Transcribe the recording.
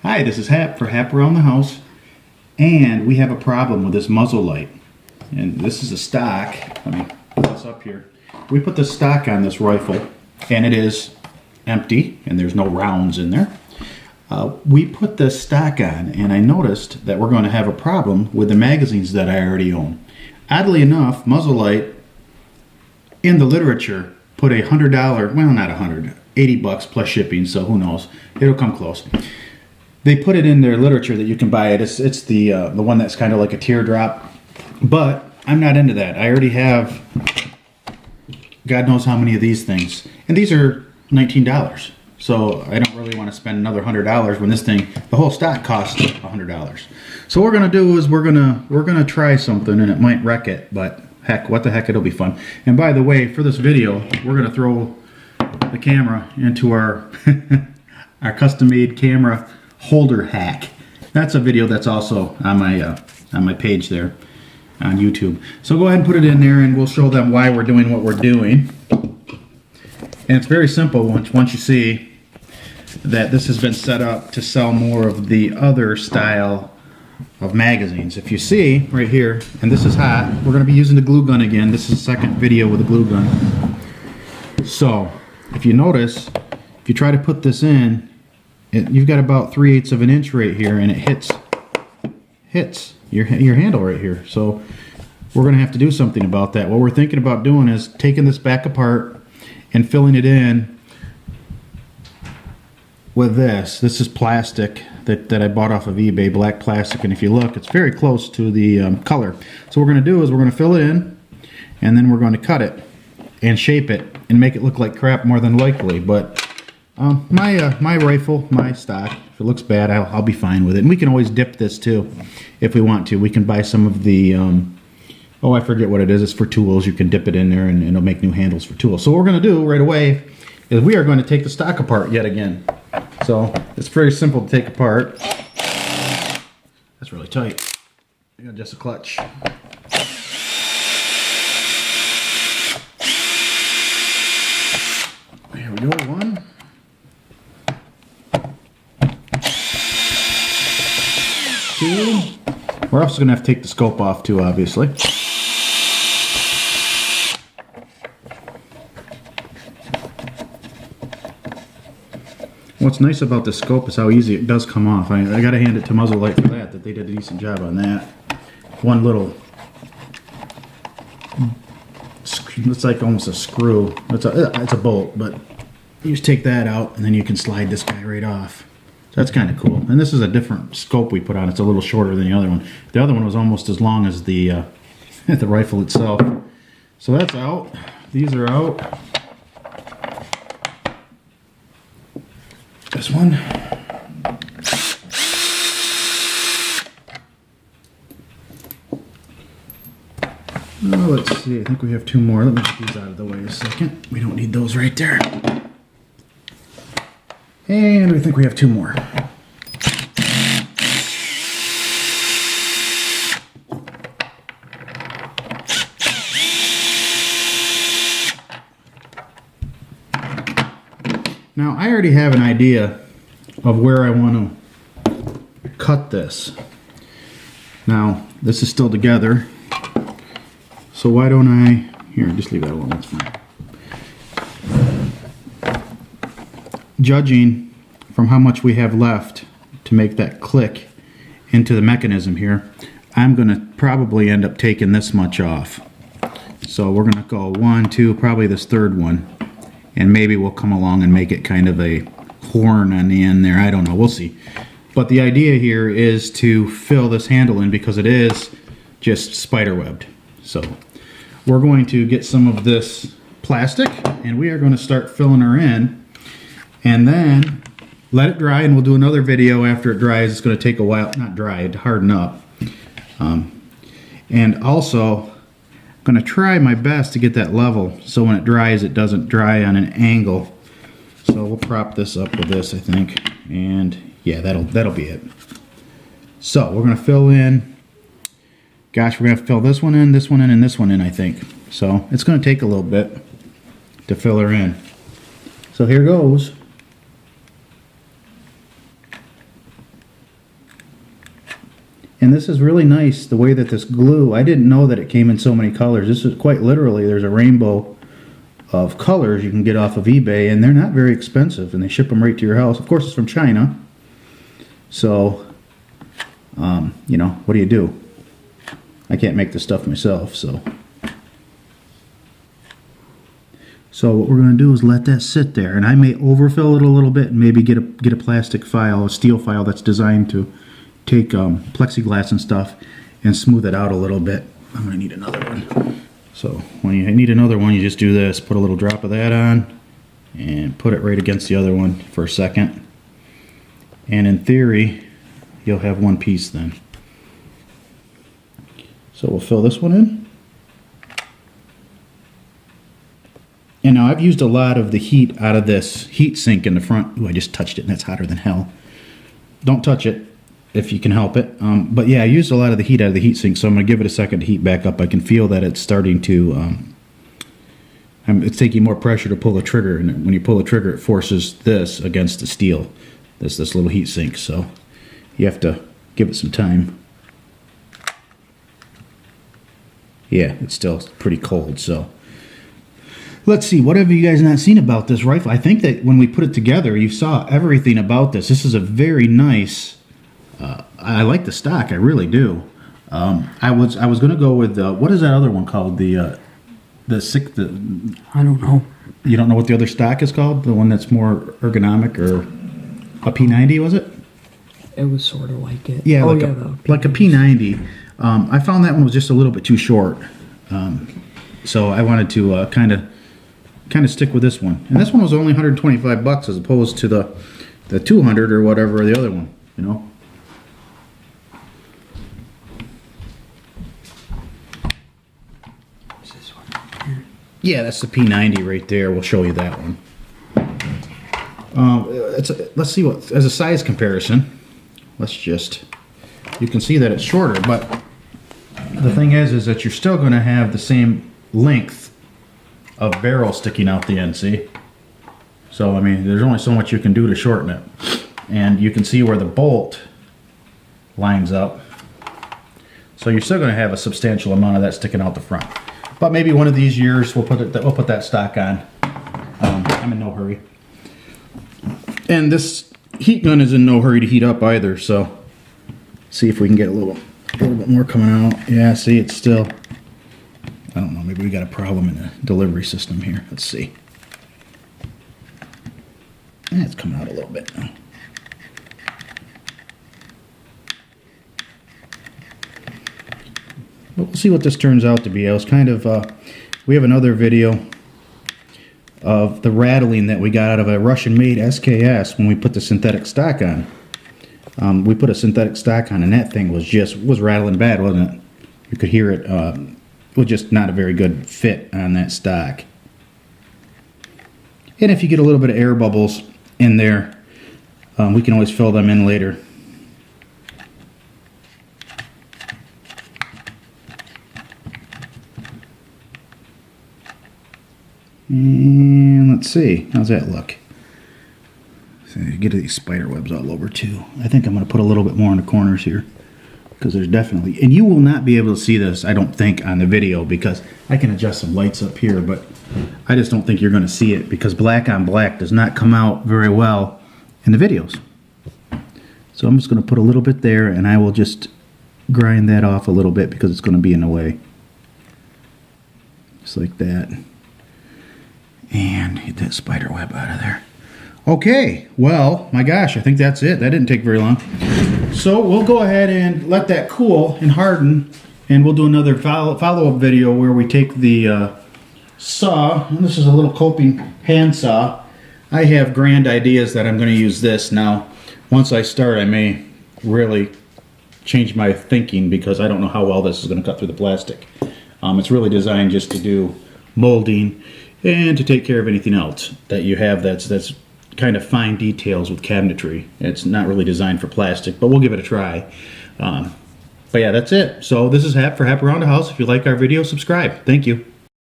Hi, this is Hap for Hap Around the House, and we have a problem with this Muzzelite. And this is a stock. Let me put this up here. We put the stock on this rifle, and it is empty, and there's no rounds in there. We put this stock on, and I noticed that we're going to have a problem with the magazines that I already own. Oddly enough, Muzzelite, in the literature, put $100, well, not $100, $80 plus shipping, so who knows, it'll come close. They put it in their literature that you can buy it. It's the one that's kind of like a teardrop, but I'm not into that. I already have God knows how many of these things, and these are $19. So I don't really want to spend another $100 when this thing, the whole stock costs $100. So what we're gonna do is we're gonna try something, and it might wreck it, but heck, what the heck, it'll be fun. And by the way, for this video, we're gonna throw the camera into our our custom-made camera holder hack. That's a video that's also on my page there on YouTube. So go ahead and put it in there, and we'll show them why we're doing what we're doing. And it's very simple once you see that this has been set up to sell more of the other style of magazines. If you see right here, and this is hot, we're going to be using the glue gun again. This is the second video with the glue gun. So if you notice, if you try to put this in, you've got about 3/8 of an inch right here, and it hits your handle right here. So we're going to have to do something about that. What we're thinking about doing is taking this back apart and filling it in with this. This is plastic that I bought off of eBay, black plastic, and if you look, it's very close to the color. So what we're going to do is we're going to fill it in, and then we're going to cut it and shape it and make it look like crap more than likely. But my rifle, my stock, if it looks bad, I'll be fine with it. And we can always dip this too if we want to. We can buy some of the oh, I forget what it is. It's for tools. You can dip it in there, and it'll make new handles for tools. So what we're going to do right away is we are going to take the stock apart yet again. So it's very simple to take apart. That's really tight. I got just a clutch. Here we go. One. Two. We're also going to have to take the scope off too, obviously. What's nice about the scope is how easy it does come off. I got to hand it to Muzzelite for that they did a decent job on that. One little, it's like almost a screw. It's a bolt, but you just take that out, and then you can slide this guy right off. So that's kind of cool. And this is a different scope we put on. It's a little shorter than the other one. The other one was almost as long as the the rifle itself. So that's out. These are out. This one. Oh, let's see. I think we have two more. Let me get these out of the way a second. We don't need those right there. And we think we have two more. Now, I already have an idea of where I want to cut this. Now, this is still together, so why don't I, here, just leave that alone, that's fine. Judging from how much we have left to make that click into the mechanism here, I'm going to probably end up taking this much off. So we're going to go 1, 2, probably this third one. And maybe we'll come along and make it kind of a horn on the end there. I don't know. We'll see. But the idea here is to fill this handle in because it is just spider webbed. So we're going to get some of this plastic, and we are going to start filling her in, and then let it dry, and we'll do another video after it dries. It's going to take a while, not dry, to harden up. And also, I'm going to try my best to get that level so when it dries it doesn't dry on an angle. So we'll prop this up with this, I think, and yeah, that'll be it. So we're going to fill in, gosh, we're going to fill this one in, and this one in, I think. So it's going to take a little bit to fill her in. So here goes. And this is really nice, the way that this glue, I didn't know that it came in so many colors. This is quite literally, there's a rainbow of colors you can get off of eBay, and they're not very expensive, and they ship them right to your house. Of course, it's from China. So, you know, what do? I can't make this stuff myself, so. So what we're going to do is let that sit there, and I may overfill it a little bit and maybe get a plastic file, a steel file that's designed to take plexiglass and stuff and smooth it out a little bit. I'm going to need another one. So when you need another one, you just do this, put a little drop of that on and put it right against the other one for a second. And in theory, you'll have one piece then. So we'll fill this one in. And now I've used a lot of the heat out of this heat sink in the front. Ooh, I just touched it and that's hotter than hell. Don't touch it if you can help it. But yeah, I used a lot of the heat out of the heat sink, so I'm going to give it a second to heat back up. I can feel that it's starting to, it's taking more pressure to pull the trigger, and when you pull the trigger it forces this against the steel, this little heat sink, so you have to give it some time. Yeah, it's still pretty cold, so. Let's see, what have you guys not seen about this rifle? I think that when we put it together, you saw everything about this. This is a very nice, I like the stock, I really do. I was going to go with, what is that other one called? I don't know. You don't know what the other stock is called? The one that's more ergonomic, or a P90, was it? It was sort of like it. Yeah, like a P90. I found that one was just a little bit too short. So I wanted to kind of stick with this one. And this one was only $125 as opposed to the 200 or whatever the other one, you know. What's this one here? Yeah, that's the P90 right there. We'll show you that one. Let's see what, as a size comparison, you can see that it's shorter, but the thing is that you're still going to have the same length of barrel sticking out the end, see? So, I mean, there's only so much you can do to shorten it. And you can see where the bolt lines up. So you're still going to have a substantial amount of that sticking out the front. But maybe one of these years we'll put that stock on. I'm in no hurry. And this heat gun is in no hurry to heat up either, so see if we can get a little bit more coming out. Yeah, see, it's still, I don't know, maybe we got a problem in the delivery system here. Let's see. Yeah, it's coming out a little bit now. But we'll see what this turns out to be. I was kind of, we have another video of the rattling that we got out of a Russian-made SKS when we put the synthetic stock on. We put a synthetic stock on, and that thing was rattling bad, wasn't it? You could hear it. It was just not a very good fit on that stock. And if you get a little bit of air bubbles in there, we can always fill them in later. And let's see, how's that look? So get these spider webs all over too. I think I'm going to put a little bit more in the corners here, because there's definitely, and you will not be able to see this, I don't think, on the video, because I can adjust some lights up here, but I just don't think you're going to see it, because black on black does not come out very well in the videos. So I'm just going to put a little bit there, and I will just grind that off a little bit because it's going to be in the way. Just like that. And get that spider web out of there. Okay, well, my gosh, I think that's it. That didn't take very long. So we'll go ahead and let that cool and harden, and we'll do another follow-up video where we take the saw, and this is a little coping hand saw. I have grand ideas that I'm going to use this. Now, once I start, I may really change my thinking, because I don't know how well this is going to cut through the plastic. It's really designed just to do molding and to take care of anything else that you have that's kind of fine details with cabinetry. It's not really designed for plastic, but we'll give it a try. But yeah, that's it. So this is Hap for Hap Around the House. If you like our video, subscribe. Thank you.